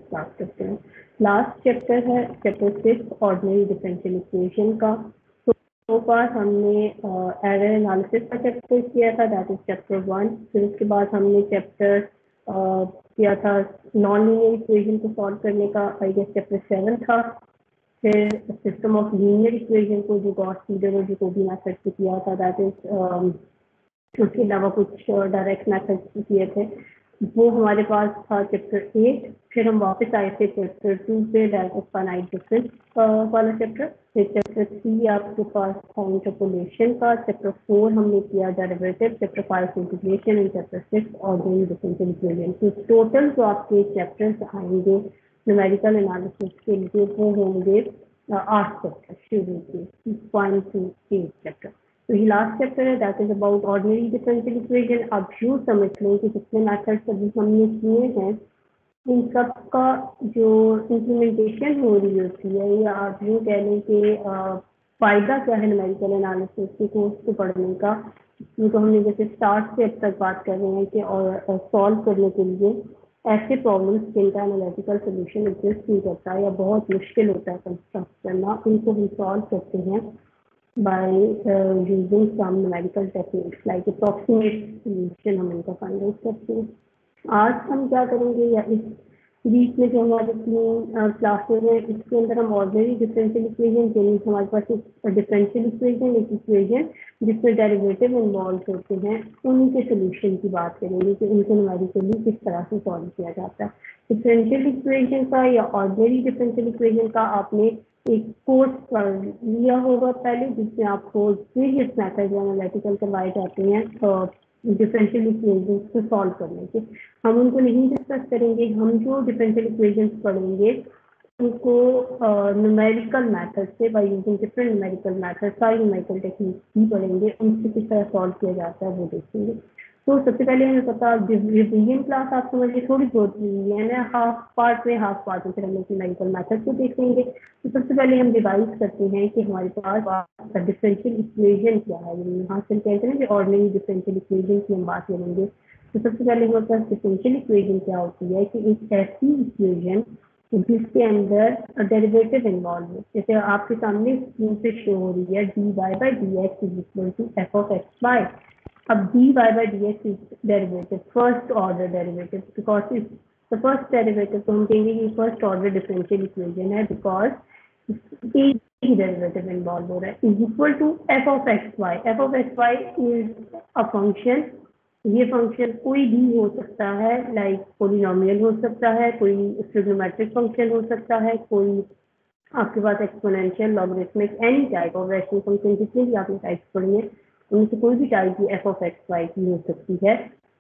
Start करते हैं। Last chapter है चैप्टर 6 ऑर्डिनरी डिफरेंशियल इक्वेशन का। तो फार हमने एरर एनालिसिस का चैप्टर किया था, दैट इज चैप्टर 1। फिर उसके बाद हमने चैप्टर किया था नॉन लीनियर इक्वेशन को सॉल्व करने का, आई गेस चैप्टर 7 था। फिर सिस्टम ऑफ लीनियर इक्वेशन को जो गॉस सीडल और जैकोबी मेथड से किया था, दैट इज उसके अलावा कुछ डायरेक्ट मेथड किए थे, वो हमारे पास था चैप्टर 8। फिर हम वापस आए थे चैप्टर 2 पे, दैट इज फाइनाइट डिफरेंस वाला चैप्टर। फिर चैप्टर 3 आपके पास था इंटरपोलेशन का। चैप्टर 4 हमने किया derivative, chapter 5 integration and chapter 6 ordinary differential equation. तो टोटल जो आपके चैप्टर्स आएंगे न्यूमेरिकल एनालिसिस के लिए वो होंगे 8 चैप्टर शुरू के 6.2 to 8 चैप्टर। तो ये लास्ट चैप्टर है, that is about ordinary differential equation. आप यूँ समझ लें कि जितने मेथड्स अभी हमने किए हैं इन सब का जो इम्प्लीमेंटेशन हो रही होती है, या आप यूँ कह लें कि फ़ायदा क्या है न्यूमेरिकल एनालिसिस के कोर्स को पढ़ने का, तो हमने जैसे स्टार्ट से अब तक बात कर रहे हैं कि और सॉल्व करने के लिए ऐसे प्रॉब्लम्स जिनका एनालिटिकल सोल्यूशन एग्जिस्ट नहीं करता या बहुत मुश्किल होता है कंस्ट्रक्ट करना, उनको हम सॉल्व करते हैं by using some numerical techniques like approximate solution हम इनका फाइंड आउट करते हैं। आज हम क्या करेंगे, या इस बीच में जो हमारे 3 क्लासेस हैं इसके अंदर हम ऑर्डिनरी डिफरेंशियल इक्वेशन, यानी हमारे पास एक डिफरेंशियल इक्वेशन, एक इक्वेशन जिसमें डेरिवेटिव इन्वॉल्व होते हैं, उन्हीं के सोल्यूशन की बात करेंगे कि उनको न्यूमेरिकली किस तरह से सॉल्व किया जाता है। डिफरेंशियल इक्वेशन का या ऑर्डिनरी डिफरेंशियल इक्वेशन का आपने एक कोर्स कर लिया होगा पहले, जिसमें आपको वेरियस मेथड एनालिटिकल करवाए जाते हैं डिफरेंशियल इक्वेशंस को सॉल्व करने के। हम उनको नहीं डिस्कस करेंगे। हम जो डिफरेंशियल इक्वेशंस पढ़ेंगे उनको न्यूमेरिकल मेथड से, by using different numerical method, सारी न्यूमेरिकल टेक्निक्स भी पढ़ेंगे, उनसे किस तरह सॉल्व किया जाता है वो देखेंगे। तो सबसे पहले हमें पता रिवीजन क्लास आप समझिए थोड़ी बहुत रिवीजन है, हाफ पार्ट में फिर हम न्यूमेरिकल मेथड को देखेंगे। तो सबसे पहले हम रिवाइज करते हैं कि हमारे पास डिफरेंशियल इक्वेशन क्या है। यहाँ से कहते हैं कि ऑर्डिनरी डिफरेंशियल इक्वेशन की हम बात करेंगे। तो सबसे पहले हमारे पास डिफरेंशियल इक्वेशन क्या होती है कि एक ऐसी इक्वेशन जिसके अंदर डेरिवेटिव इन्वॉल्व है। जैसे आपके सामने स्क्रीन पे शो हो रही है dy/dx is equal to f(x, y). अब dy/dx is derivative, first order derivative, because is the first derivative, तो हम कहेंगे कि फर्स्ट ऑर्डर डिफरेंशियल इक्वेशन है बिकॉज एक ही डेरिवेटिव इन्वॉल्व हो रहा है, is equal to f(x, y). f(x, y) is a function. ये फंक्शन कोई भी हो सकता है, लाइक पोलिनोमियल हो सकता है, कोई ट्रिग्नोमेट्रिक फंक्शन हो सकता है, कोई आपके पास exponential, logarithmic, any type of rational function, जितने भी आपने टाइप्स पढ़ी है उनसे कोई भी टाइप की f(x, y) की हो सकती है।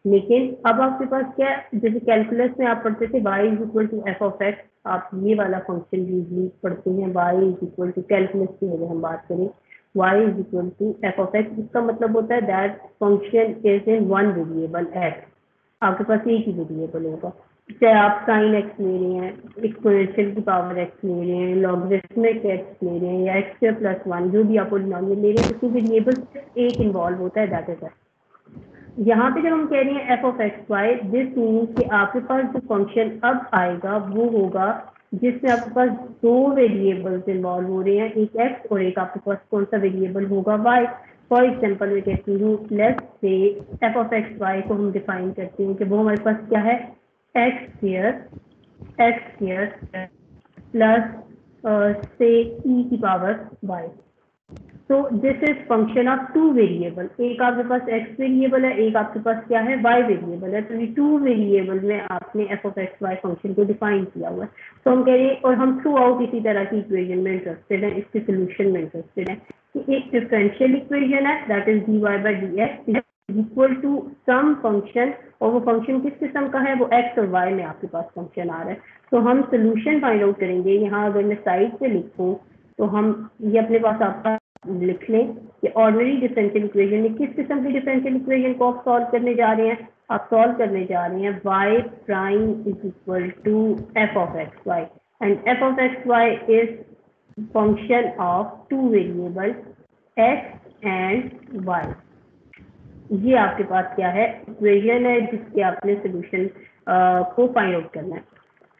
लेकिन अब आपके पास क्या, जैसे कैलकुलस में आप पढ़ते थे y is equal to f(x), आप ये वाला फंक्शन यूजली पढ़ते हैं y is equal to, calculus की अगर हम बात करें, y is equal to f(x), इसका मतलब होता है that function is in one variable x। आपके पास एक ही वेरिएबल होगा, चाहे आप sin x ले रहे हैं, एक्सपोनेंशियल की पावर x ले रहे हैं, लॉगरिथमिक x ले रहे हैं, या x²+1, जो भी आप पॉलिनोमियल ले रहे हैं, उसमें वेरिएबल एक इन्वॉल्व होता है, दैट इज x। यहाँ पे जब हम कह रहे हैं f(x, y), दिस मीन्स कि आपके पास जो फंक्शन अब आएगा वो होगा जिसमें आपके पास 2 वेरिएबल्स इन्वॉल्व हो रहे हैं, एक x और एक आपके पास कौन सा वेरिएबल होगा, y। फॉर एग्जाम्पल मैं कहती हूँ, लेट्स से f(x, y) को हम डिफाइन करते हैं कि वो हमारे पास क्या है, x² प्लस से e की पावर y। तो this is function of 2 variable, एक आपके पास x वेरिएबल है, एक आपके पास क्या है, y वेरिएबल है। तो ये 2 वेरिएबल में आपने f(x, y) फंक्शन को डिफाइन किया हुआ है। तो हम कह रहे हैं, और हम थ्रू आउट इसी तरह की इक्वेशन में इंटरेस्टेड हैं, इसके सोल्यूशन में इंटरेस्टेड हैं कि एक डिफरेंशियल इक्वेशन है, that is dy/dx is equal to some function, और वो फंक्शन किस किस्म का है, वो x और y में आपके पास फंक्शन आ रहा है। तो हम सोल्यूशन फाइंड आउट करेंगे। यहाँ अगर मैं साइड पे लिखूँ तो हम ये अपने पास आपका लिख लें कि ऑर्डिनरी डिफरेंशियल इक्वेशन में किस किस्म की डिफरेंशियल इक्वेशन को आप सॉल्व करने जा रहे हैं, आप सॉल्व करने जा रहे हैं y' is equal to f(x, y) and f(x, y) is function of 2 variable x and y। ये आपके पास क्या है, इक्वेशन है जिसके आपने सोल्यूशन को फाइंड आउट करना है।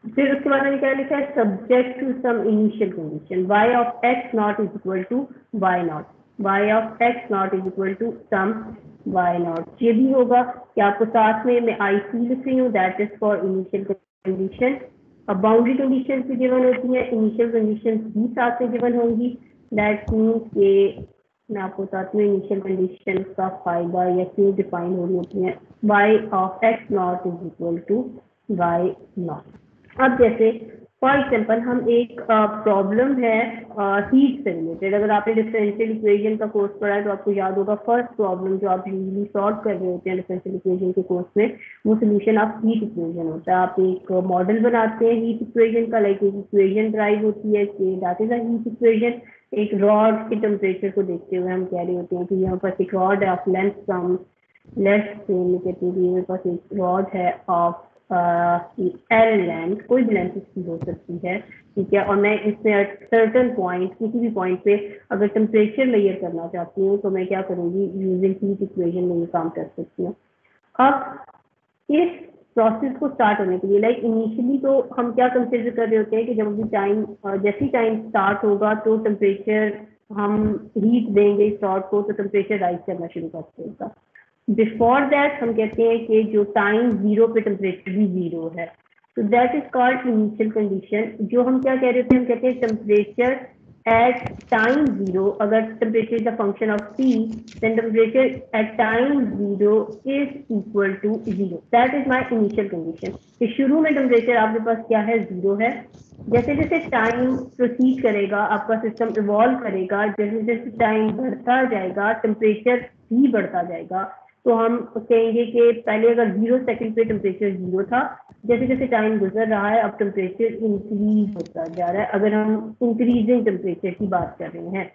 फिर उसके बाद मैंने क्या लिखा है, subject to some initial condition y of x not is equal to y not, y of x not is equal to some y not. ये भी होगा कि आपको साथ में मैं आई सी लिख रही हूँ, that is for initial condition. अब बाउंड्री कंडीशन भी गिवन होती है, इनिशियल कंडीशन भी साथ में गिवन होंगी। दैट मीन्स के मैं आपको साथ में इनिशियल कंडीशन का फायदा या क्यों डिफाइन हो रही होती है, y of x not is equal to y not. अब जैसे फॉर एग्जांपल हम एक प्रॉब्लम है हीट से रिलेटेड, अगर आपने डिफरेंशियल इक्वेशन का कोर्स पढ़ा है तो आपको याद होगा फर्स्ट प्रॉब्लम जो आप यूजली सॉल्व कर रहे होते हैं डिफरेंशियल इक्वेशन के कोर्स में, वो सोल्यूशन ऑफ हीट इक्वेशन होता है। आप एक मॉडल बनाते हैं हीट इक्वेशन का, लाइक एक इक्वेशन ड्राइव होती है कि that is a heat equation. एक रॉड के टेम्परेचर को देखते हुए हम कह रहे होते हैं कि यहाँ पर एक रॉड है of length from let's say कहते हैं कि मेरे पास एक रॉड है ऑफ एल लेंथ, कोई भी लेंथ इसकी हो सकती है, ठीक है, और मैं इसमें सर्टन पॉइंट किसी भी पॉइंट पे अगर टेम्परेचर मेजर करना चाहती हूँ तो मैं क्या करूँगी, यूजिंग हीट इक्वेशन में ये काम कर सकती हूँ। अब इस प्रोसेस को स्टार्ट होने के लिए लाइक इनिशियली तो हम क्या कंसिडर कर रहे होते हैं कि जब भी टाइम जैसे टाइम स्टार्ट होगा तो टेम्परेचर हम हीट देंगे इस रॉड को तो टेम्परेचर राइज करना शुरू कर देगा। बिफोर दैट हम कहते हैं कि जो टाइम जीरो पे टेम्परेचर भी जीरो है, तो that is called initial condition. जो हम क्या कह रहे थे, हम कहते हैं टेम्परेचर at time zero, अगर temperature is a function of T, then temperature at time zero is equal to zero. That is my initial condition. कि शुरू में temperature आपके पास क्या है, जीरो है। जैसे जैसे टाइम प्रोसीड करेगा, आपका सिस्टम इवॉल्व करेगा, जैसे जैसे टाइम बढ़ता जाएगा टेम्परेचर भी बढ़ता जाएगा। तो हम कहेंगे कि पहले अगर 0 सेकंड पे टेम्परेचर जीरो था, जैसे जैसे टाइम गुजर रहा है अब टेम्परेचर इंक्रीज होता जा रहा है, अगर हम इंक्रीजिंग टेम्परेचर की बात कर रहे हैं।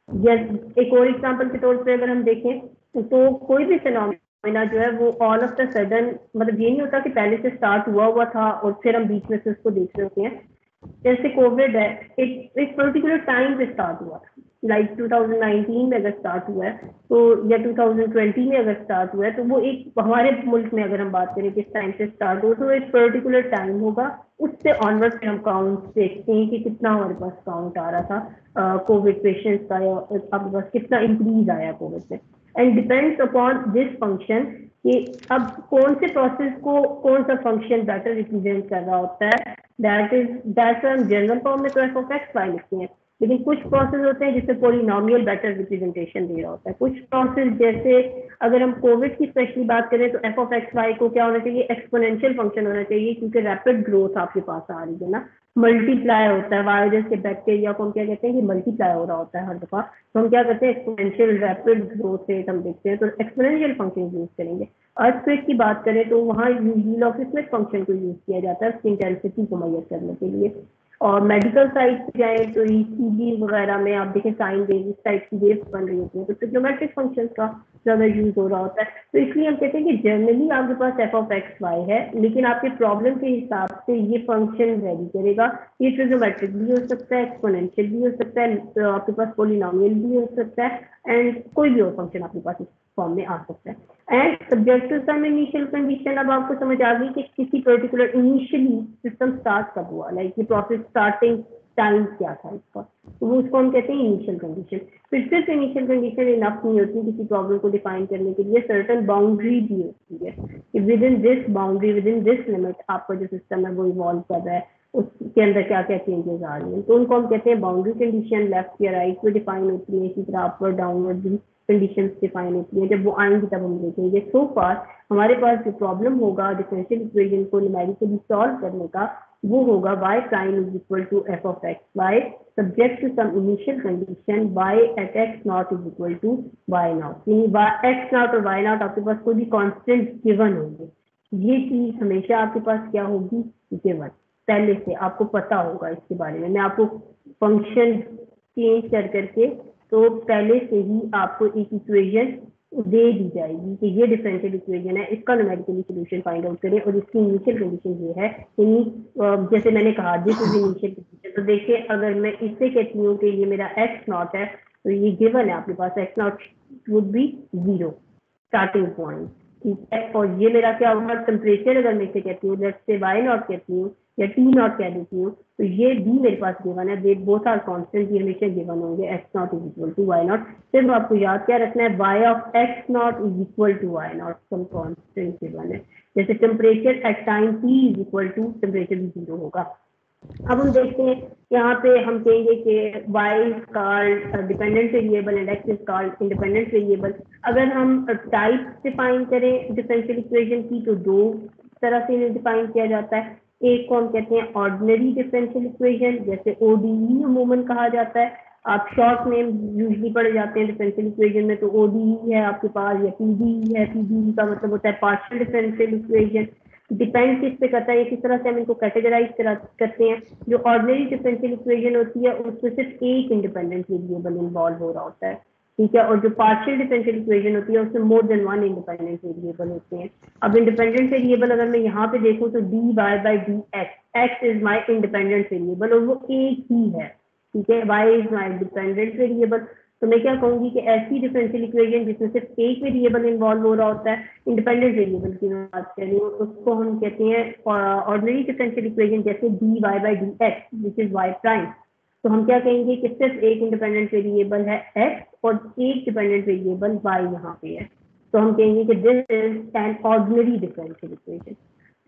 या एक और एग्जांपल के तौर पे अगर हम देखें तो कोई भी फिनोमेना जो है वो ऑल ऑफ द सडन, मतलब ये नहीं होता कि पहले से स्टार्ट हुआ हुआ था और फिर हम बीच में से उसको देख रहे होते हैं। जैसे कोविड है, एक पर्टिकुलर टाइम पे स्टार्ट हुआ था, लाइक 2019 में अगर स्टार्ट हुआ है तो, या 2020 में अगर स्टार्ट हुआ है तो वो एक हमारे मुल्क में अगर हम बात करें किस टाइम से स्टार्ट हो तो एक पर्टिकुलर टाइम होगा, उससे ऑनवर्ड फिर हम काउंट देखते हैं कि कितना हमारे पास काउंट आ रहा था कोविड पेशेंट्स का, या आपके पास कितना इंक्रीज आया कोविड में। And depends upon this function कि अब कौन से प्रोसेस को कौन सा फंक्शन बेटर रिप्रेजेंट कर रहा होता है, दैट हम जनरल फॉर्म में तो एफ ऑफ एक्स वाई लिखते हैं, लेकिन कुछ प्रोसेस होते हैं जिससे पॉलिनोमियल बेटर रिप्रेजेंटेशन दे रहा होता है। कुछ प्रोसेस जैसे अगर हम कोविड की स्पेशली बात करें तो एफ ऑफ एक्स वाई को क्या होना चाहिए, एक्सपोनेंशियल फंक्शन होना चाहिए, क्योंकि रैपिड ग्रोथ आपके पास आ रही है ना, मल्टीप्लाई होता है वायरस के बैक्टीरिया को हम क्या कहते हैं कि मल्टीप्लाई हो रहा होता है हर दफा, तो हम क्या करते हैं एक्सपोनेंशियल रैपिड ग्रोथ रेट हम देखते हैं तो एक्सपोनेंशियल फंक्शन यूज करेंगे। अर्थक्वेक की बात करें तो वहाँ यूजली लॉगरिथमिक फंक्शन को यूज किया जाता है उसकी इंटेंसिटी को मेजर करने के लिए। और मेडिकल साइड पे जाए तो ईसीजी वगैरह में आप देखें साइन वेव इस टाइप की वेव्स बन रही होती है तो ट्रिग्नोमेट्रिक फंक्शंस का ज्यादा यूज हो रहा होता है। तो इसलिए हम कहते हैं कि जनरली आपके पास एफ ऑफ एक्स वाई है, लेकिन आपके प्रॉब्लम के हिसाब से ये फंक्शन वेरी करेगा। ये ट्रिग्नोमेट्रिक भी हो सकता है, एक्सपोनेंशियल भी हो सकता है, तो आपके पास पॉलिनोमियल भी हो सकता है, एंड कोई भी और फंक्शन आपके पास इस फॉर्म में आ सकता है। And subject to some initial condition, अब आपको समझ आ गई कि किसी पर्टिकुलर इनिशियली सिस्टम स्टार्ट कब हुआ, लाइक ये प्रोसेस स्टार्टिंग टाइम क्या था इसका, तो वो उसको हम कहते हैं इनिशियल कंडीशन। फिर सिर्फ इनिशियल कंडीशन इनफ नहीं होती किसी प्रॉब्लम को डिफाइन करने के लिए, सर्टन बाउंड्री भी होती है कि with in this boundary, with in this limit आपका जो सिस्टम है वो इवॉल्व कर रहा है, उसके अंदर क्या क्या चेंजेस आ रही हैं, तो उनको हम कहते हैं बाउंड्री कंडीशन। लेफ्ट या राइट में डिफाइन होती है, इसी तरह अपवर्ड डाउनवर्ड भी कंडीशंस डिफाइन होती है, जब वो आएंगी तब हम देखेंगे। सो फार हमारे पास जो प्रॉब्लम होगा डिफरेंशियल इक्वेशन को न्यूमेरिकली सॉल्व करने का, वो होगा y prime is equal to F of x Y subject to some initial condition y at x not is equal to Y not, यानी एक्स नॉट और वाई नॉट आपके पास कोई भी कॉन्स्टेंट गिवन होंगे, ये चीज हमेशा आपके पास क्या होगी, गिवन, पहले से आपको पता होगा इसके बारे में। मैं आपको फंक्शन चेंज कर करके तो पहले से ही आपको एक इक्वेशन दे दी जाएगी कि ये डिफरेंशियल इक्वेशन है, इसका न्यूमेरिकली सॉल्यूशन फाइंड आउट करें और इसकी इनिशियल कंडीशन ये है, यानी जैसे मैंने कहा दिस इज इनिशियल कंडीशन। तो देखिए अगर मैं इससे कहती हूँ कि ये मेरा एक्स नॉट है तो ये गिवन है आपके पास x naught would be zero starting point, ठीक है, और ये मेरा क्या होगा टेम्परेचर, अगर मैं इसे कहती हूँ लेट्स से वाई नॉट कहती हूँ या टी नॉट कह देती हूँ, तो ये भी मेरे पास गिवन है, दे बोथ आर कांस्टेंट, ये हमेशा गिवन होंगे, X not is equal to Y not. सिर्फ आपको याद क्या रखना है, Y of x not is equal to Y not, some constant given है। जैसे temperature at time T is equal to temperature भी 0 होगा। अब हम देखते हैं यहाँ पे हम कहेंगे कि y is called dependent variable and x is called independent variable. अगर हम टाइप डिफाइन करें डिफरेंशियल इक्वेशन की, तो दो तरह से इन्हें डिफाइन किया जाता है। एक को हम कहते हैं ऑर्डिनरी डिफरेंशियल इक्वेशन, जैसे ODE अमूमन कहा जाता है। आप शॉर्ट नेम यूजली पढ़े जाते हैं डिफरेंशियल इक्वेशन में, तो ODE है आपके पास, या PDE है। PDE का मतलब होता है पार्शियल डिफरेंशियल इक्वेशन। डिपेंड किस पे करता है, किस तरह से हम इनको कैटेगराइज करते हैं। जो ऑर्डिनरी डिफरेंशियल इक्वेशन होती है उसमें सिर्फ एक इंडिपेंडेंट वेरिएबल इन्वॉल्व हो रहा होता है, ठीक है। और जो पार्शियल डिफरेंशियल इक्वेशन होती है उसमें more than one independent variable होते हैं। अब इंडिपेंडेंट वेरिएबल अगर मैं यहाँ पे देखूँ तो dy by dx, x is my independent variable, और वो एक ही है, ठीक है। y is my dependent variable. तो मैं क्या कहूंगी कि ऐसी डिफरेंशियल इक्वेशन जिसमें सिर्फ एक वेरिएबल इन्वॉल्व हो रहा होता है, इंडिपेंडेंट वेरिएबल की मैं बात कर रही हूँ, उसको हम कहते हैं ऑर्डिनरी डिफरेंशियल इक्वेशन, जैसे dy by dx which is y prime. तो हम क्या कहेंगे कि सिर्फ एक इंडिपेंडेंट वेरिएबल है x और एक डिपेंडेंट वेरिएबल y यहाँ पे है, तो हम कहेंगे कि this is an ordinary differential equation.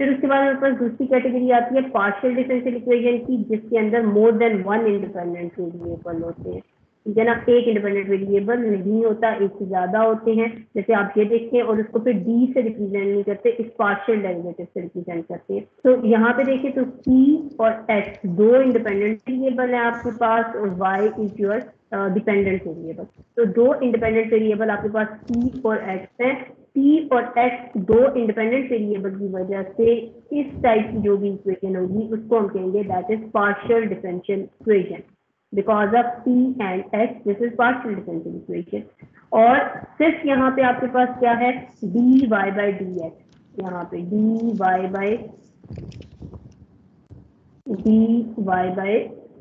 फिर उसके बाद हमारे पास दूसरी कैटेगरी आती है पार्शियल डिफरेंशियल इक्वेशन की, जिसके अंदर more than one independent variable होते हैं, ठीक है ना। एक इंडिपेंडेंट वेरिएबल नहीं होता, एक से ज्यादा होते हैं। जैसे आप ये देखते हैं, और उसको फिर डी से रिप्रेजेंट नहीं करते, इस पार्शियल डेरिवेटिव से रिप्रेजेंट करते हैं। तो यहाँ पे देखिए तो p और x दो इंडिपेंडेंट वेरिएबल है आपके पास, और y is your dependent variable. तो दो इंडिपेंडेंट वेरिएबल आपके पास p और x है। p और x दो इंडिपेंडेंट वेरिएबल की वजह से इस टाइप की जो भी इक्वेशन होगी उसको हम कहेंगे that is partial differential equation. Because of p and x, this is partial differential equation। और सिर्फ यहाँ पे आपके पास क्या है, dy by dx, यहाँ पे dy by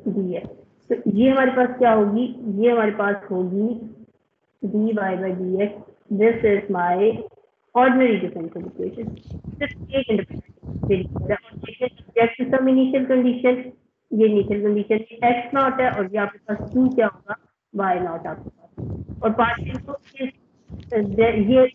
dx। तो ये हमारे पास क्या होगी, ये हमारे पास होगी dy by dx, this is my ordinary differential equation। सिर्फ एक इंडिपेंडेंट वेरिएबल है, और देखिए subject to some initial condition, ये इनिशियल कंडीशन x नॉट है, और ये आपके पास 2 क्या होगा, y नॉट आपके पास। और पार्शियल को ये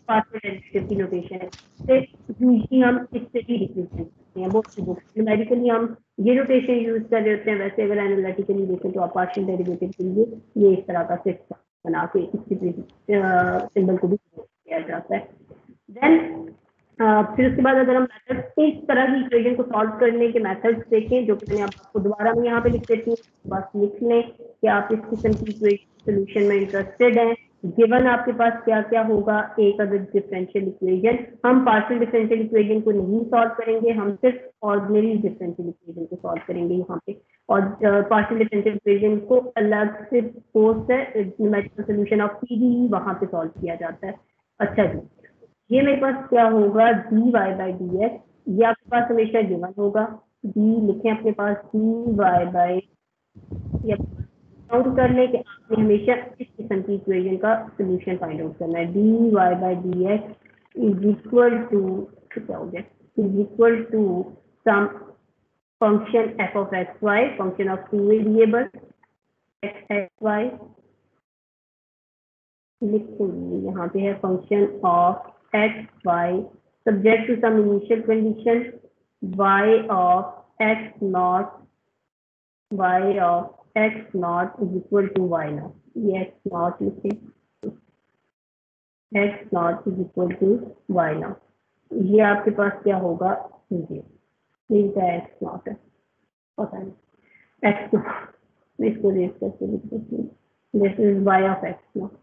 पार्शियल डेरिवेटिव की नोटेशन है, तो यूजली हम इससे ही रिप्रेजेंट करते हैं बहुत सी बुक्स न्यूमेरिकली हम ये नोटेशन यूज कर रहे होते हैं। वैसे अगर एनालिटिकली देखें तो आप पार्शियल डेरिवेटिव के लिए ये इस तरह का सेट बना के इसकी सिंबल को भी किया जाता है। देन फिर उसके बाद अगर हम मेथड्स इस तरह की इक्वेशन को सॉल्व करने के मेथड्स देखें, जो मैंने आपको दोबारा मैं यहाँ पे लिख देती हूँ, बस लिख लें कि आप इस किस्म की इक्वेशन सोल्यूशन में इंटरेस्टेड हैं। गिवन आपके पास क्या क्या होगा, एक अदर डिफरेंशियल इक्वेशन, हम पार्शियल डिफरेंशियल इक्वेशन को नहीं सॉल्व करेंगे, हम सिर्फ ऑर्डिनरी डिफरेंशियल इक्वेशन को सॉल्व करेंगे यहाँ पे। और पार्शियल डिफरेंशियल इक्वेशन को अलग से पोस्ट है न्यूमेरिकल सॉल्यूशन ऑफ पीडीई, वहां पे सॉल्व किया जाता है। अच्छा जी, ये मेरे पास क्या होगा, dy by dx, ये आपके पास हमेशा गिवन होगा। d लिखें अपने पास, dy by, ये काउंट कर लें कि आपने हमेशा इस किस्म की इक्वेशन का सोल्यूशन फाइंड आउट करना है। dy by dx is equal to, क्या हो गया, is equal to some function f of x y, function of two variable x x y, लिखेंगे यहाँ पे है function of x y subject to some initial condition y of x naught is equal to y naught, ये x naught लिखे, x naught is equal to y naught। ये आपके पास क्या होगा, ये x naught है, पता नहीं x naught, मैं इसको रेस करके लिख देती हूँ, this is y of x naught।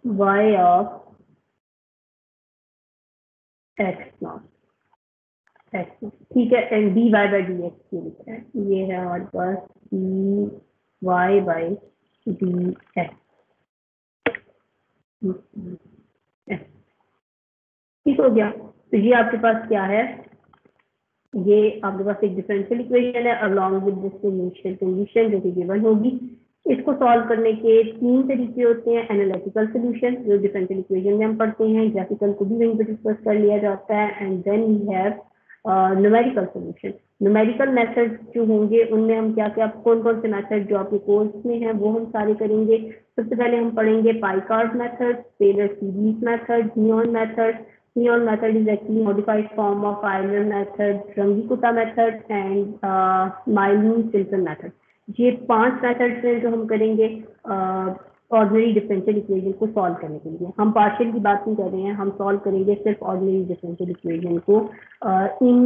y of x naught, ठीक है, एंड dy by dx ये लिखा है, ये है हमारे पास dy by dx, ठीक हो गया। तो ये आपके पास क्या है, ये आपके पास एक डिफरेंशियल इक्वेशन है along with this initial condition जो कि गिवन होगी। इसको सॉल्व करने के 3 तरीके होते हैं। एनालिटिकल सोल्यूशन जो डिफरेंशियल इक्वेशन में हम पढ़ते हैं, ग्राफिकल को भी वहीं पर डिस्कस कर लिया जाता है, and then we have numerical solution. Numerical method जो होंगे उनमें हम क्या क्या कौन कौन से मेथड जो आपके कोर्स में हैं वो हम सारे करेंगे। सबसे पहले हम पढ़ेंगे Picard method, Taylor series method, नियॉन method. Neon method is actually modified form of Euler method, Runge-Kutta method and Milne-Simpson method. ये 5 मेथड्स हैं जो हम करेंगे ऑर्डिनरी डिफरेंशियल इक्वेशन को सॉल्व करने के लिए। हम पार्शियल की बात नहीं कर रहे हैं, हम सॉल्व करेंगे सिर्फ ऑर्डिनरी डिफरेंशियल इक्वेशन को इन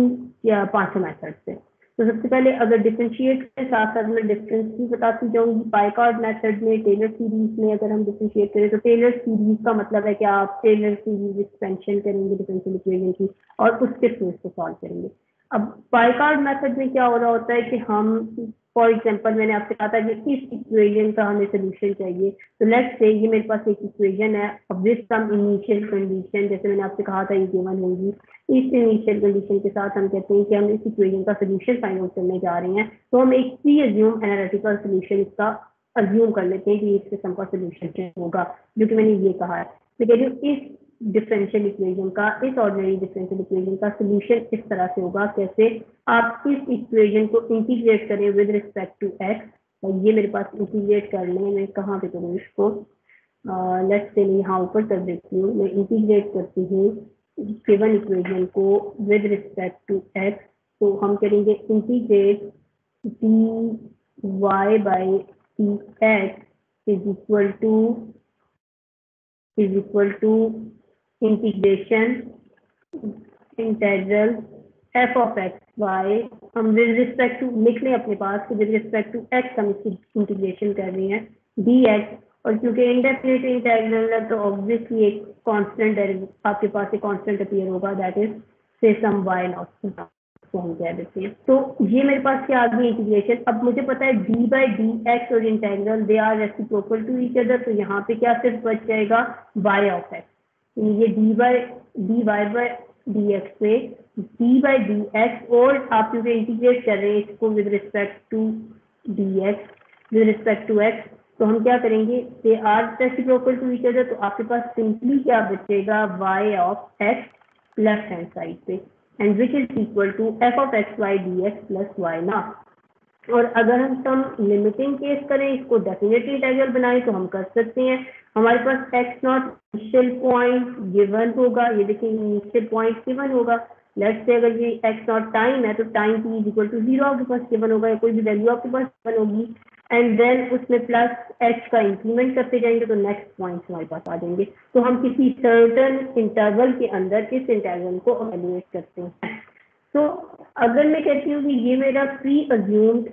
5 मेथड से। तो सबसे पहले अगर डिफरेंशिएट के साथ साथ मैं डिफरेंस भी बताती जाऊंगी। पाइकार्ड मेथड में टेलर सीरीज में अगर हम डिफरेंशिएट करें तो टेलर सीरीज का मतलब है कि आप टेलर सीरीज एक्सपेंशन करेंगे डिफरेंशियल इक्वेशन की और उसके थ्रू इसको सॉल्व करेंगे। अब पाइकार्ड मेथड में क्या हो रहा होता है कि हम फॉर एग्जांपल मैंने आपसे कहा था कि इस इक्वेशन का हमें सोल्यूशन चाहिए, तो लेट्स से ये मेरे पास एक इक्वेशन है विद सम इनिशियल कंडीशन, जैसे मैंने आपसे कहा था ये गिवन होगी। इस इनिशियल कंडीशन के साथ हम कहते हैं कि हम इस इक्वेशन का सोल्यूशन फाइंड आउट करने जा रहे हैं, तो हम एक प्री अज्यूम एनालिटिकल सोल्यूशन इसका अज्यूम कर लेते हैं कि इस किस्म का सोल्यूशन होगा, जो कि मैंने ये कहा है। तो कह रही हूँ इस डिफरेंशियल इक्वेशन का, इस ऑर्डिनरी डिफरेंशियल इक्वेशन का सोल्यूशन इस तरह से होगा। कैसे? आप इस इक्वेशन को इंटीग्रेट करें विद रिस्पेक्ट टू एक्स, और ये मेरे पास इंटीग्रेट कर लें, मैं कहाँ पे करूँ इसको, लेट्स से मैं यहाँ ऊपर कर देती हूँ, मैं इंटीग्रेट करती हूँ गिवन इक्वेशन को विद रिस्पेक्ट टू एक्स। तो हम करेंगे integrate D Y by D X is equal to integration integral F of x Y, हम विद रिस्पेक्ट टू लिख लें अपने पास कि विद रिस्पेक्ट टू एक्स हम इसकी इंटीग्रेशन कर रहे हैं डी एक्स, और क्योंकि इंडेफिनिट इंटीग्रल है तो ऑब्वियसली एक कांस्टेंट आपके पास एक कांस्टेंट अपीयर होगा, दैट इज से सम वाई नॉट को हम कह देते हैं। तो ये मेरे पास क्या आ गई इंटीग्रेशन। अब मुझे पता है डी बाई डी एक्स और integral they are reciprocal to each other, तो यहाँ पे क्या सिर्फ बच जाएगा वाई ऑफ एक्स, ये d Y by D x पे डी बाई डी एक्स, और आप क्योंकि इंटीग्रेट कर रहे हैं इसको with respect to d x with respect to x, तो हम क्या करेंगे, they are reciprocal to each other, तो आपके पास सिंपली क्या बचेगा Y of x left hand side पे, and which is equal to F of x y d x plus y naught. और अगर हम सम लिमिटिंग केस करें, इसको डेफिनेट इंटीग्रल बनाएं तो हम कर सकते हैं। हमारे पास x naught initial point given होगा, ये देखिए इनिशियल पॉइंट गिवन होगा। लेट्स से अगर ये एक्स नॉट टाइम है तो time t is equal to 0 आपके पास गिवन होगा, या कोई भी वैल्यू आपके पास गिवन होगी, एंड देन उसमें प्लस एच का इंक्रीमेंट करते जाएंगे तो नेक्स्ट पॉइंट हमारे पास आ जाएंगे। तो हम किसी सर्टन इंटरवल के अंदर इस इंटरवल को इवैल्यूएट करते हैं। तो अगर मैं कहती हूँ कि ये मेरा प्री अज्यूम्ड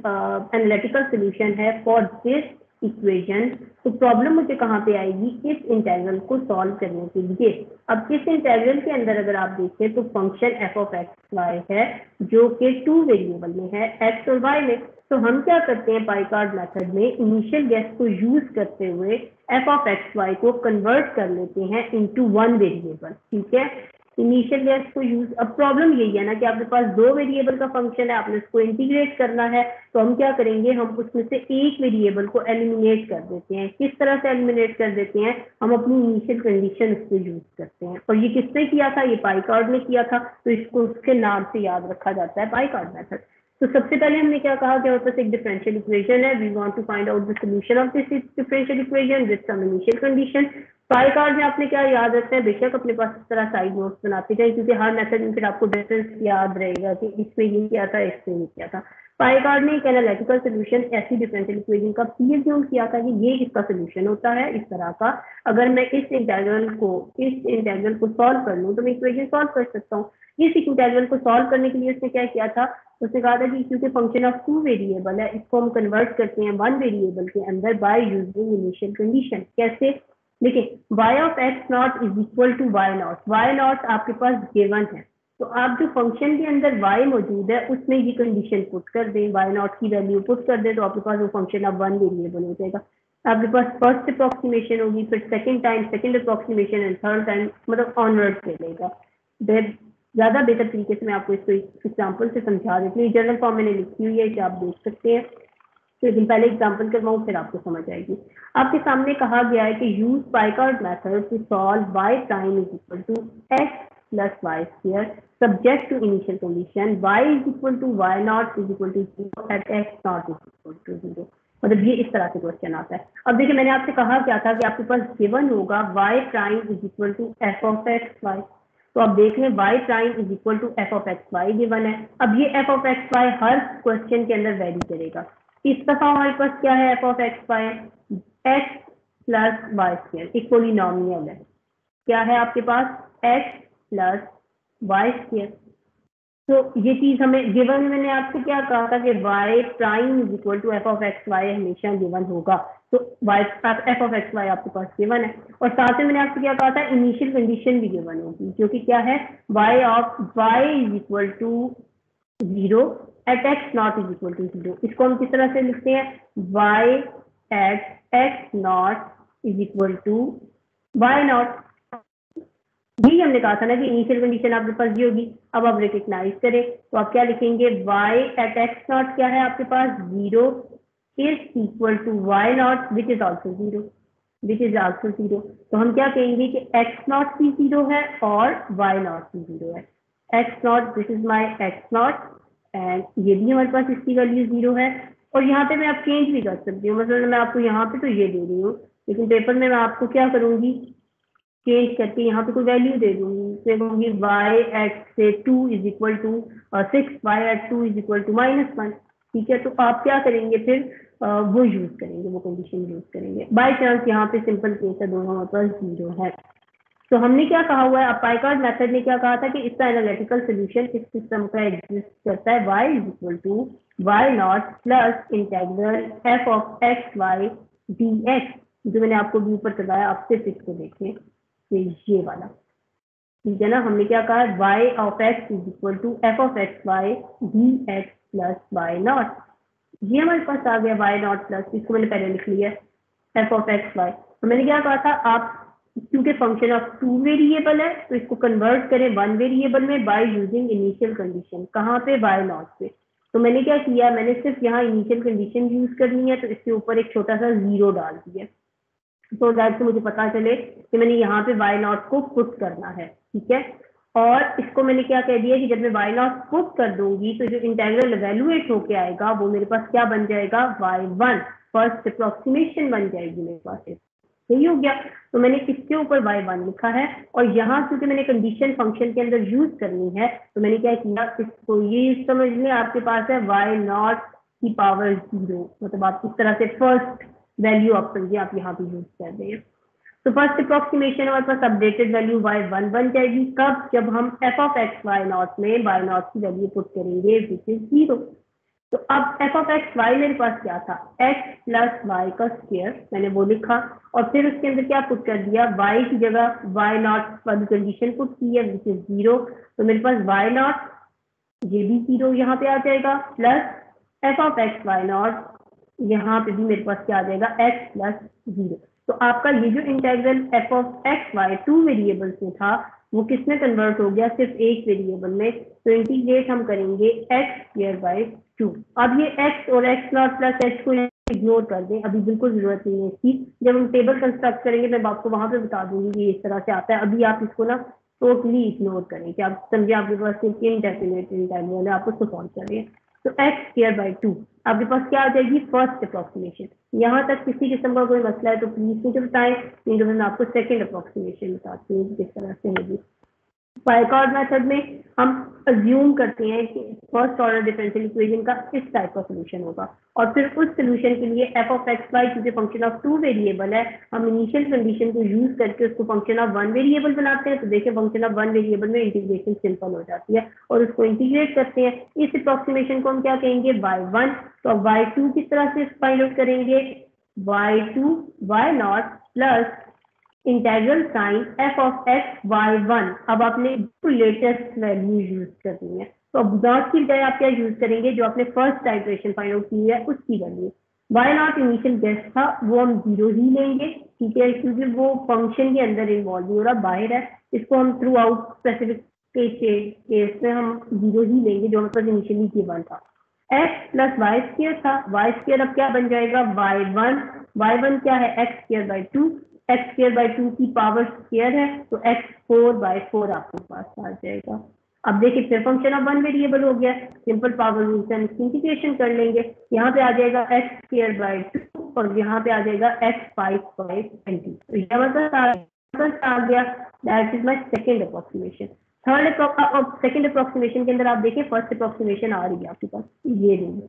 एनालिटिकल सोल्यूशन है फॉर दिस इक्वेशन, तो प्रॉब्लम मुझे कहाँ पे आएगी, इस इंटीग्रल को सॉल्व करने के लिए। अब इस इंटीग्रल के अंदर अगर आप देखें तो function f of x y है जो कि 2 वेरिएबल में है, एक्स और वाई में। तो हम क्या करते हैं पाइकार्ड मेथड में इनिशियल गेस को यूज करते हुए एफ ऑफ एक्स वाई को कन्वर्ट कर लेते हैं इनटू 1 वेरिएबल, ठीक है, इनिशियल गेस को यूज। अब प्रॉब्लम यही है ना कि आपके पास 2 वेरिएबल का फंक्शन है, आपने उसको इंटीग्रेट करना है, तो हम क्या करेंगे, हम उसमें से एक वेरिएबल को एलिमिनेट कर देते हैं। किस तरह से एलिमिनेट कर देते हैं, हम अपनी इनिशियल कंडीशन उसको यूज करते हैं, और ये किसने किया था, ये पाइकार्ड ने किया था, तो इसको उसके नाम से याद रखा जाता है पाइकार्ड मेथड। तो सबसे पहले हमने क्या कहा कि हमारे पास एक डिफरेंशियल इक्वेशन है, we want to find out the solution of this differential equation with some initial condition. Picard में आपने क्या याद रखना है, बेशक अपने पास इस तरह साइड नोट्स बनाते जाए, क्योंकि हर मेथड में फिर आपको डिफरेंस याद रहेगा कि इसमें ये किया था, इसमें ये किया था। पाइकार्ड ने एक एनालिटिकल सोल्यूशन ऐसी डिफरेंशियल इक्वेशन का पी अज्यूम किया था कि ये इसका सोल्यूशन होता है इस तरह का। अगर मैं इस इंटीग्रल को सॉल्व कर लूँ तो मैं इक्वेशन सॉल्व कर सकता हूँ। इस इंटीग्रल को सॉल्व करने के लिए उसने क्या किया था, उसने कहा था कि क्योंकि फंक्शन ऑफ 2 वेरिएबल है, इसको हम कन्वर्ट करते हैं 1 वेरिएबल के अंदर बाय यूजिंग इनिशियल कंडीशन। कैसे? देखिए, y of x not is equal to Y naught, y not आपके पास गिवन है, तो आप जो फंक्शन के अंदर y मौजूद है उसमें ये कंडीशन पुट कर दें, वाई नॉट की वैल्यू पुट कर दें, तो आपके पास वो फंक्शन अब 1 वेरिएबल हो जाएगा। आपके पास फर्स्ट अप्रोक्सीमेशन होगी, फिर second time second approximation and third time, मतलब ऑनवर्ड चलेगा। ज्यादा बेहतर तरीके से मैं आपको इसको एग्जाम्पल से समझा देती हूँ, जनरल फॉर्म मैंने लिखी हुई है, आप देख सकते हैं। लेकिन पहले एग्जांपल करवाऊं फिर आपको समझ आएगी। आपके सामने कहा गया है कि use Picard method to solve y prime is equal to x plus y square subject to initial condition y is equal to Y naught is equal to 0 at x not is equal to 0। मतलब ये इस तरह से question आता है। अब देखिए मैंने आपसे कहा क्या था कि आपके पास गिवन होगा y prime is equal to F of x y. तो अब देख लें y prime is equal to F of x y given है। अब ये एफ ऑफ एक्स वाई हर क्वेश्चन के अंदर वेरी करेगा। इस दफा हमारे पास क्या है, f of x y x plus y square एक पॉलिनोमियल है। क्या है आपके पास, एक्स प्लस वाई स्क्वायर। तो ये चीज हमें गिवन, मैंने आपसे क्या कहा था कि y prime is equal to F of x y हमेशा गिवन होगा। तो y f of x y आपके पास गिवन है, और साथ में मैंने आपसे क्या कहा था, इनिशियल कंडीशन भी गिवन होगी, जो कि क्या है, y of y is equal to 0 at x not is equal to 0। इसको हम किस तरह से लिखते हैं, y at x not is equal to Y naught. यही हमने कहा था ना कि इनिशियल कंडीशन आपके पास ये होगी। अब आप रिकग्नाइज करें तो आप क्या लिखेंगे, y एट एक्स नॉट क्या है आपके पास, 0 is equal to Y naught which is also 0, which is also 0। तो हम क्या कहेंगे कि एक्स नॉट भी 0 है और वाई नॉट भी 0 है। X not, this is my x not, and ये भी हमारे पास इसकी वैल्यू 0 है। और यहाँ पे मैं आप चेंज भी कर सकती हूँ, मतलब मैं आपको यहाँ पे तो ये दे रही हूँ, लेकिन पेपर में मैं आपको क्या करूंगी, चेंज करके यहाँ पे कोई वैल्यू दे दूंगी। फिर कहूंगी y at say 2 is equal to 6, y at 2 is equal to -1। ठीक है, तो आप क्या करेंगे फिर, वो यूज करेंगे, वो कंडीशन यूज करेंगे। बाय चांस यहाँ पे सिंपल केस है, दोनों हमारे पास 0 है। तो हमने क्या कहा हुआ है, अब पाइकार्ड मेथड ने क्या कहा था कि इसका एनालिटिकल सोल्यूशन इस सिस्टम का एग्जिस्ट करता है, y is equal to Y naught plus integral f of x y d x, जो मैंने आपको भी ऊपर बताया। आप सिर्फ इसको देखें, ये वाला, ठीक है ना। हमने क्या कहा, y of x is equal to F of x y d x plus y naught. ये हमारे पास आ गया y नॉट प्लस, इसको मैंने पहले लिख लिया एफ ऑफ एक्स वाई। तो मैंने क्या कहा था, आप क्योंकि फंक्शन ऑफ 2 वेरिएबल है तो इसको कन्वर्ट करें 1 वेरिएबल में बाय यूजिंग इनिशियल कंडीशन। कहाँ पे, y नॉट पे। तो मैंने क्या किया, मैंने सिर्फ यहाँ इनिशियल कंडीशन यूज करनी है, तो इसके ऊपर एक छोटा सा 0 डाल दिया, तो दैट से मुझे पता चले कि मैंने यहाँ पे y नॉट को पुट करना है। ठीक है, और इसको मैंने क्या कह दिया कि जब मैं y नॉट पुट कर दूंगी तो जो इंटेग्रल इवेल्युएट होके आएगा वो मेरे पास क्या बन जाएगा, y1 फर्स्ट अप्रोक्सीमेशन बन जाएगी मेरे पास। सही हो गया। तो मैंने इसके ऊपर y1 लिखा है, और यहाँ क्योंकि मैंने कंडीशन फंक्शन के अंदर यूज करनी है तो मैंने क्या किया, इसको ये समझ लें आपके पास है y नॉट की पावर 0, मतलब आप इस तरह से फर्स्ट वैल्यू आप समझिए, आप यहाँ पे यूज कर रहे हैं। तो फर्स्ट अप्रोक्सीमेशन हमारे पास अपडेटेड वैल्यू y1 बन जाएगी। कब, जब हम f of x y naught में y नॉट की वैल्यू पुट करेंगे विच इज 0। तो अब एफ ऑफ एक्स वाई मेरे पास क्या था, x प्लस वाई का स्क्वायर, मैंने वो लिखा, और फिर उसके अंदर क्या पुट कर दिया, y की जगह y नॉट वाली कंडीशन पुट की है विच इज 0। तो मेरे पास y नॉट, ये भी 0 यहाँ पे आ जाएगा, plus f of x y naught, यहाँ पे भी मेरे पास क्या आ जाएगा, x प्लस 0। तो आपका ये जो integral f of x y 2 variable में था वो किस में कन्वर्ट हो गया, सिर्फ एक वेरिएबल में। तो इंटीग्रेट हम करेंगे एक्स स्क्वायर बाई 2। अब ये x और x नॉट प्लस h को इग्नोर कर दें, अभी बिल्कुल जरूरत नहीं है इसकी। जब हम टेबल कंस्ट्रक्ट करेंगे मैं आपको वहां पे बता दूंगी कि इस तरह से आता है। अभी आप इसको ना टोटली इग्नोर करें, कि आप समझे आपके पास सिर्फ इनडेफिनेट इंटेग्रल है, आप उसको सॉल्व करें। तो एक्स स्क्वायर बाई 2 आपके पास क्या आ जाएगी, फर्स्ट अप्रोक्सीमेशन। यहाँ तक किसी किस्म का कोई मसला है तो प्लीज मुझे बताएं, नहीं तो मैं आपको सेकंड अप्रोक्सीमेशन बताती हूँ किस तरह से होगी। पाइकार्ड मेथड में हम अज्यूम करते हैं कि फर्स्ट ऑर्डर डिफरेंशियल इक्वेशन का इस टाइप का सोल्यूशन होगा, और फिर उस सोल्यूशन के लिए एफ ऑफ एक्स वाई क्योंकि फंक्शन ऑफ 2 वेरिएबल है, हम इनिशियल कंडीशन को यूज करके उसको फंक्शन ऑफ 1 वेरिएबल बनाते हैं। तो देखिए फंक्शन ऑफ 1 वेरिएबल में इंटीग्रेशन सिंपल हो जाती है, और उसको इंटीग्रेट करते हैं। इस अप्रोक्सीमेशन को हम क्या कहेंगे, y1। तो अब y2 किस तरह से फाइंड आउट करेंगे, y2 y naught plus integral sign f of x y 1। अब आपने लेटेस्ट वैल्यू यूज करनी है, तो अब नॉट की जगह आप क्या यूज करेंगे, जो आपने फर्स्ट आइटरेशन फाइंड आउट की है उसकी value. Y naught initial guess था वो हम 0 ही लेंगे, ठीक है, क्योंकि वो फंक्शन के अंदर इन्वॉल्व हो रहा, बाहर है। इसको हम थ्रू आउट स्पेसिफिक केस में हम 0 ही लेंगे जो हमारे पास इनिशियली गिवन था। एक्स प्लस वाई स्क्र था, वाई स्क्र अब क्या बन जाएगा y1 क्या है x square by 2, x square by 2 की पावर स्क्र है तो एक्स 4/4 आपके पास आ जाएगा। अब देखिए फिर फंक्शन ऑफ वन वेरिएबल हो गया, सिंपल पावर रूल से हम इंटीग्रेशन कर लेंगे, यहाँ पे आ जाएगा एक्स स्क्र बाई 2 और यहाँ पे आ जाएगा एक्स 5/20, तो ये आ गया, that is my second approximation. Second approximation के अंदर आप देखिए फर्स्ट अप्रोक्सीमेशन आ रही है आपके पास, ये नहीं,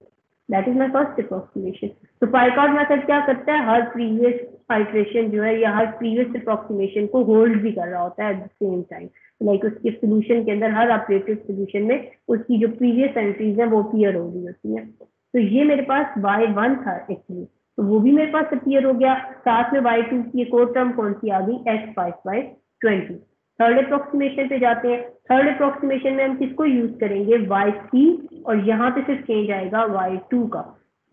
that is my first approximation. तो पाइकॉर्ड मेथड क्या करता है, हर प्रीवियस आइट्रेशन जो है या हर प्रीवियस अप्रोक्सीमेशन को होल्ड भी कर रहा होता है at the same time, like उसके सोल्यूशन के अंदर हर ऑपरेटिव सोल्यूशन में उसकी जो प्रीवियस एंट्रीज है वो अपीयर हो रही होती है। तो ये मेरे पास y1 था एक्चुअली, तो वो भी मेरे पास अपीयर हो गया, साथ में y2 की एक और टर्म कौन सी आ गई, x5/20। थर्ड अप्रोक्सीमेशन पे जाते हैं, थर्ड अप्रोक्सीमेशन में हम किसको यूज करेंगे, y3, और यहाँ पे सिर्फ चेंज आएगा y2 का,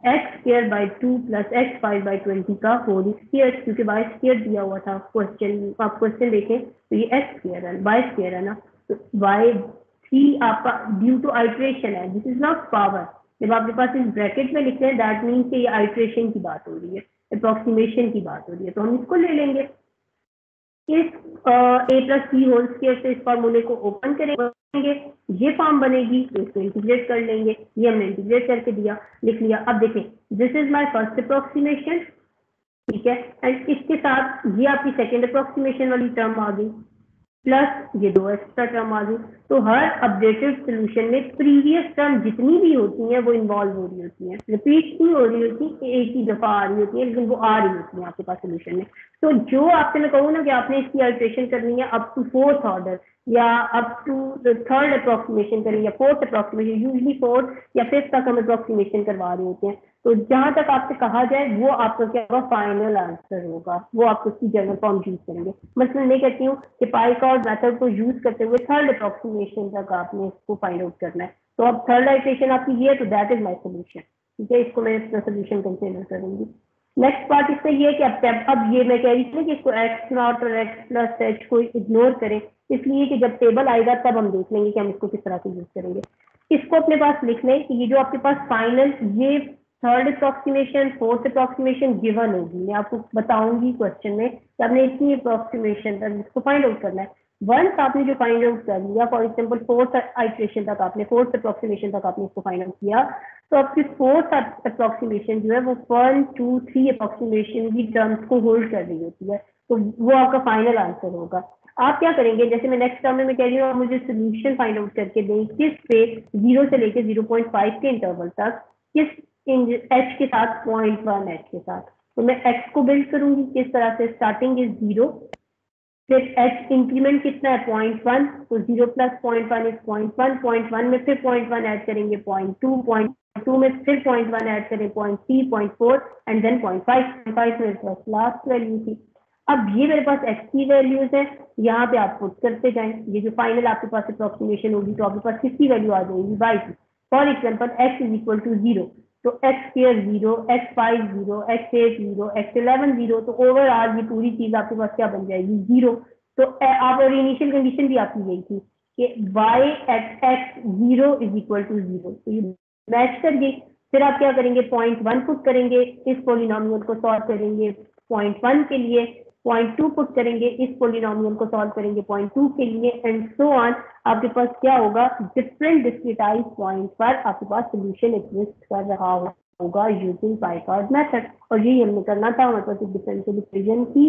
x square by 2 plus x 5/20 का होल स्क्र, क्योंकि वाई स्क्र दिया हुआ था क्वेश्चन, आप क्वेश्चन देखें तो ये एक्स स्क्र है, वाई स्क्र है ना, तो y3 आपका ड्यू टू आइट्रेशन है, दिस इज नॉट पावर। जब आपके पास इस ब्रैकेट में लिखते हैं दैट मीन्स कि ये आइट्रेशन की बात हो रही है, अप्रोक्सीमेशन की बात हो रही है, तो हम इसको ले लेंगे, इस ए प्लस बी होल स्क्वायर से इस फॉर्मूले को ओपन करेंगे, ये फॉर्म बनेगी तो इसको इंटीग्रेट कर लेंगे, ये हमने इंटीग्रेट करके दिया, लिख लिया। अब देखें this is my first approximation, ठीक है, एंड इसके साथ ये आपकी सेकेंड अप्रोक्सीमेशन वाली टर्म आ गई, प्लस ये दो एक्स्ट्रा टर्म आ गई। तो हर अपडेटेड सोल्यूशन में प्रीवियस टर्म जितनी भी होती हैं वो इन्वॉल्व हो रही होती हैं, रिपीट नहीं हो रही होती, एक ही दफा आ रही होती है, लेकिन वो आ रही होती है आपके पास सोल्यूशन में। तो जो आपसे मैं कहूँ ना कि आपने इसकी अल्ट्रेशन करनी है अप टू फोर्थ ऑर्डर या अप टू थर्ड अप्रोक्सीमेशन करें या फोर्थ अप्रोक्सीमेशन, यूजली फोर्थ या फिफ्थ तक हम अप्रोक्सीमेशन करवा रहे होते हैं, तो जहां तक आपसे कहा जाए वो आपका क्या होगा, फाइनल आंसर होगा, वो आप उसकी जनरल फॉर्म यूज करेंगे। मसलन मैं कहती हूँ कि पाइकॉर्ड मेथड को यूज करते हुए थर्ड अप्रोक्सीमेशन तक आपने इसको फाइंड आउट करना है, तो अब थर्ड आइट्रेशन आपकी ये है, तो दैट इज माई सोल्यूशन, ठीक है, इसको मैं इसका सोल्यूशन कंसिडर करूंगी। नेक्स्ट पार्ट इसका ये है कि अब ये मैं कह रही थी कि इसको एक्स नॉट और एक्स प्लस एच को इग्नोर करें, इसलिए कि जब टेबल आएगा तब हम देख लेंगे कि हम इसको किस तरह से यूज करेंगे। इसको अपने पास लिख लें कि ये जो आपके पास फाइनल ये third approximation fourth approximation given होगी, मैं आपको बताऊंगी क्वेश्चन में कि आपने इतनी अप्रोक्सीमेशन तक इसको फाइंड आउट करना है। वंस आपने जो फाइंड आउट कर लिया, फॉर एग्जांपल फोर्थ आइट्रेशन तक आपने, फोर्थ अप्रोक्सीमेशन तक आपने इसको फाइंड आउट किया, तो आपकी फोर्थ अप्रोक्सीमेशन जो है वो 1, 2, 3 अप्रोक्सीमेशन की टर्म्स को होल्ड कर रही होती है, तो वो आपका फाइनल आंसर होगा। आप क्या करेंगे, जैसे मैं नेक्स्ट टर्म में मैं कह रही हूँ, आप मुझे सोल्यूशन फाइंड आउट करके दें किस पे 0 से लेके 0.5 के इंटरवल तक किस एच के साथ 0.1 एच के साथ, तो मैं एक्स को बिल्ड करूंगी किस तरह से, स्टार्टिंग इज 0, फिर एच इंक्रीमेंट कितना है 0.1, तो 0 प्लस 0.1 इज 0.1, 0.1 में फिर 0.1 ऐड करेंगे 0.2, 0.2 में फिर 0.1 ऐड करें 0.3, 0.4 एंड देन 0.5 मेरे पास लास्ट वैल्यू थी। अब ये मेरे पास एक्स की वैल्यूज है, यहाँ पे आप पुट करते जाएं, ये जो फाइनल आपके पास अप्रोक्सीमेशन होगी तो आपके पास किसकी वैल्यू आ जाएगी, वाई की। For example x is equal to 0, तो एक्स स्क्र 0, एक्स 5 0, एक्स 8 0, एक्स 11 0, तो ओवरऑल ये पूरी चीज आपके पास क्या बन जाएगी 0। तो आप और इनिशियल कंडीशन भी आपकी यही थी कि y at x 0 is equal to 0, तो ये मैच कर गई। फिर आप क्या करेंगे 0.1 पुट करेंगे, इस पोलिनोमियल को सॉल्व करेंगे 0.1 के लिए, 0.2 पुट करेंगे, इस पोलिनोमियल को सॉल्व करेंगे 0.2 के लिए, एंड सो ऑन। आपके पास क्या होगा, डिफरेंट डिस्क्रिटाइज पॉइंट पर आपके पास सोल्यूशन एग्जिस्ट कर रहा होगा यूजिंग पाइकॉर्ड मेथड, और यही हमने करना था। हमारे पास एक डिफरेंशियल इक्वेशन थी,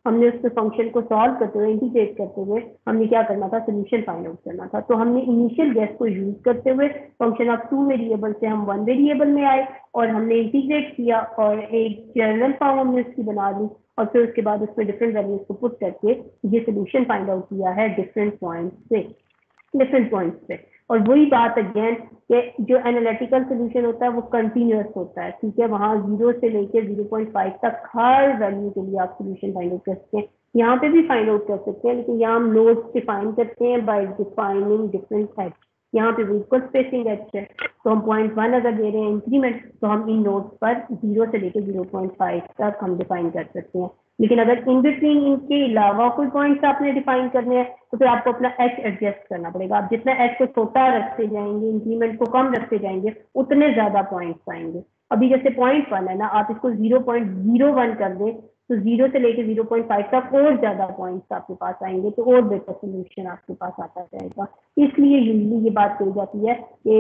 हमने उसके फंक्शन को सॉल्व करते हुए, इंटीग्रेट करते हुए हमने क्या करना था, सोल्यूशन फाइंड आउट करना था। तो हमने इनिशियल गेस को यूज करते हुए फंक्शन ऑफ 2 वेरिएबल से हम 1 वेरिएबल में आए और हमने इंटीग्रेट किया और एक जनरल फॉर्म हमने उसकी बना ली, और फिर उसके बाद उसमें डिफरेंट वैल्यूज को पुट करके ये सोल्यूशन फाइंड आउट किया है डिफरेंट पॉइंट्स पे। और वही बात अगेन कि जो एनालिटिकल सोल्यूशन होता है वो कंटिन्यूअस होता है, ठीक है, वहां 0 से लेकर 0.5 तक हर वैल्यू के लिए आप सोल्यूशन फाइंड आउट कर सकते हैं, यहाँ पे भी फाइंड आउट कर सकते हैं, लेकिन यहाँ हम नोड्स डिफाइन करते हैं बाय डिफाइनिंग डिफरेंट एच, यहाँ पे इक्वल स्पेसिंग एच है, तो हम 0.1 अगर दे रहे हैं इंक्रीमेंट, तो हम इन नोड्स पर 0 से लेकर 0.5 तक हम डिफाइन कर सकते हैं। लेकिन अगर इन बिटवीन इनके अलावा कोई पॉइंट्स आपने डिफाइन करने हैं तो फिर आपको अपना एच एडजस्ट करना पड़ेगा। आप जितना एच को छोटा रखते जाएंगे, इंक्रीमेंट को कम रखते जाएंगे, उतने ज्यादा पॉइंट्स आएंगे। अभी जैसे 0.1 है ना, आप इसको 0.01 कर दें तो 0 से लेके 0.5 तक और ज्यादा पॉइंट्स आपके पास आएंगे, तो और बेटर सोल्यूशन आपके पास आता जाएगा। इसलिए यूजली ये बात कही जाती है कि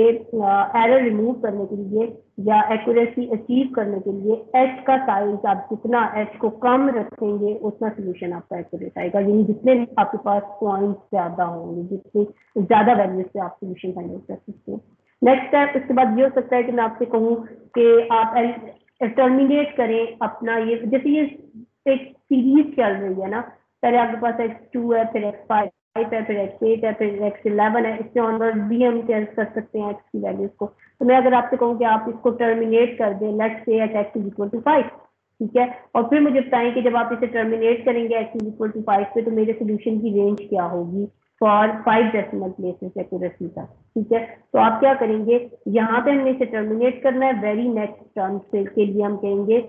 एरर रिमूव करने के लिए या एक्यूरेसी अचीव करने के लिए एच का साइज आप जितना एच को कम रखेंगे उतना सोल्यूशन आपका एक्यूरेट आएगा। यानी जितने आपके पास पॉइंट्स ज्यादा होंगे, जितने ज्यादा वैल्यू से आप सोल्यूशन फाइंड आउट कर सकते हैं। नेक्स्ट स्टेप उसके बाद ये हो सकता है कि मैं आपसे कहूँ कि आप टर्मिनेट करें अपना ये, जैसे ये एक सीरीज चल रही है ना, पहले आपके पास x2 है, फिर x5 है, फिर x8 है, फिर x11 है, इससे ऑनवर्ड भी हम क्या कर सकते हैं x की वैल्यूज को। तो मैं अगर आपसे कहूँ कि आप इसको टर्मिनेट कर दें, let's say eight x equal to 5, ठीक है, और फिर मुझे बताएं कि जब आप इसे टर्मिनेट करेंगे x इक्वल टू 5 पे तो मेरे सोल्यूशन की रेंज क्या होगी फॉर 5 डेसिमल प्लेसेस एक्यूरेसी तक, ठीक है। तो आप क्या करेंगे, यहाँ पे हमने इसे टर्मिनेट करना है। वेरी नेक्स्ट टर्म के लिए हम कहेंगे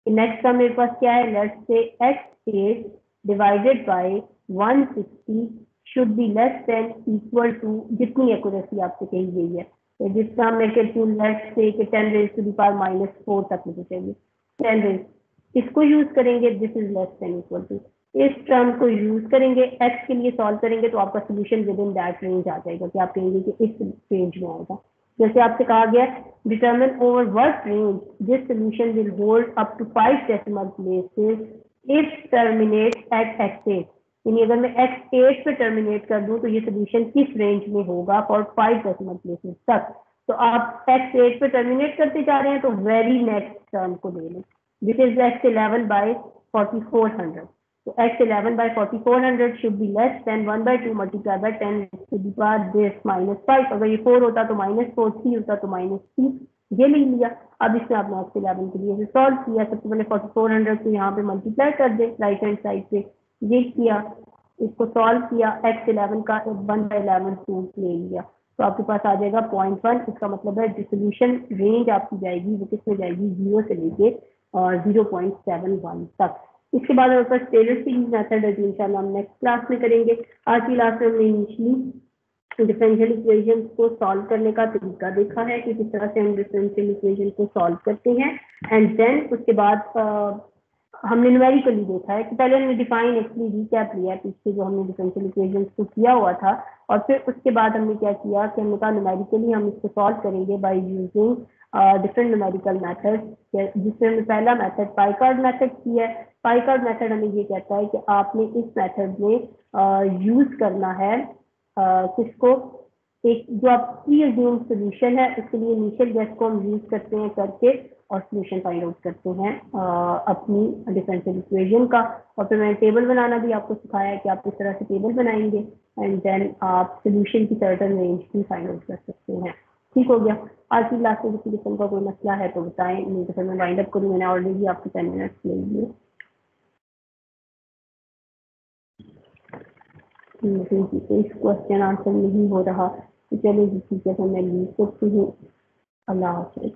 नेक्स्ट टर्म मेरे पास क्या है, let's say x8 divided by 160 should be less than equal to जितनी एक्यूरेसी आपसे कही गई है। तो जितना मैं कहती हूँ लेट्स से कि 10 रेज टू द पावर -4 तक मुझे चाहिए, 10 रेज, इसको यूज करेंगे, this is less than equal to, इस टर्म को यूज करेंगे, x के लिए सॉल्व करेंगे तो आपका solution within that range आ जाएगा कि आप कहेंगे कि इस रेंज में आएगा। जैसे आपसे कहा गया determine over what range this solution will hold up to 5 decimal places if terminate at x8, यानी अगर मैं x8 पे टर्मिनेट कर दूं तो ये सोल्यूशन किस रेंज में होगा फॉर 5 डेसिमल प्लेसेस तक। तो आप x8 पे टर्मिनेट करते जा रहे हैं तो वेरी नेक्स्ट टर्म को ले लें, दिस इज x11 बाय 4400। तो x11 by 4400 should be less than 1/2 multiplied by 10 to the power this -5। अगर ये 4 होता तो -4, 3 होता तो -3, ये ले लिया। अब इसमें आपने x11 के लिए सॉल्व किया, सबसे पहले 4400 को यहाँ पे मल्टीप्लाई कर दे राइट हैंड साइड पे, ये किया, इसको सॉल्व किया, x11 का 1/11 प्रूफ ले लिया, तो आपके पास आ जाएगा 0.1। इसका मतलब है डिसोल्यूशन रेंज आपकी जाएगी वो किस में जाएगी, 0 से लेके 0.71 तक। इसके बाद हमारे पास टेलर सीरीज मेथड है, इंशाल्लाह हम नेक्स्ट क्लास में करेंगे। आज की क्लास में हमने इनिशियली डिफरेंशियल इक्वेशन को सॉल्व करने का तरीका देखा है कि किस तरह से हम डिफरेंशियल इक्वेशन को सॉल्व करते हैं, एंड देन उसके बाद हमने न्यूमेरिकली देखा है कि पहले हमने डिफाइन एक्चुअली रीकैप लिया है पीछे जो हमने डिफरेंशियल इक्वेशन को किया हुआ था, और फिर उसके बाद हमने क्या किया कि हमने कहा न्यूमेरिकली हम इसको सॉल्व करेंगे by using different numerical method, जिसमें हमने पहला मेथड पाई कार्ड मेथड किया है। पाई कार्ड मेथड हमें ये कहता है कि आपने इस मेथड में यूज करना है किसको, एक जो आप प्री अज्यूम सोल्यूशन है उसके लिए इनिशियल गेस को हम यूज करते हैं करके और सोल्यूशन फाइंड आउट करते हैं अपनी डिफरेंशियल इक्वेशन का। और फिर मैंने टेबल बनाना भी आपको सिखाया है कि आप किस तरह से टेबल बनाएंगे, एंड देन आप सोल्यूशन की सर्टेन रेंज भी फाइंड आउट कर सकते हैं। ठीक हो गया। आज की क्लास में किसी किस्म का कोई मसला है तो बताएं, नहीं तो फिर मैं वाइंड अप करूँ। मैंने ऑलरेडी आपको 10 मिनट्स ले लिए। इस क्वेश्चन आंसर नहीं हो रहा तो चलिए ठीक है, तो मैं लीव करती हूँ। अल्लाह हाफ़िज़।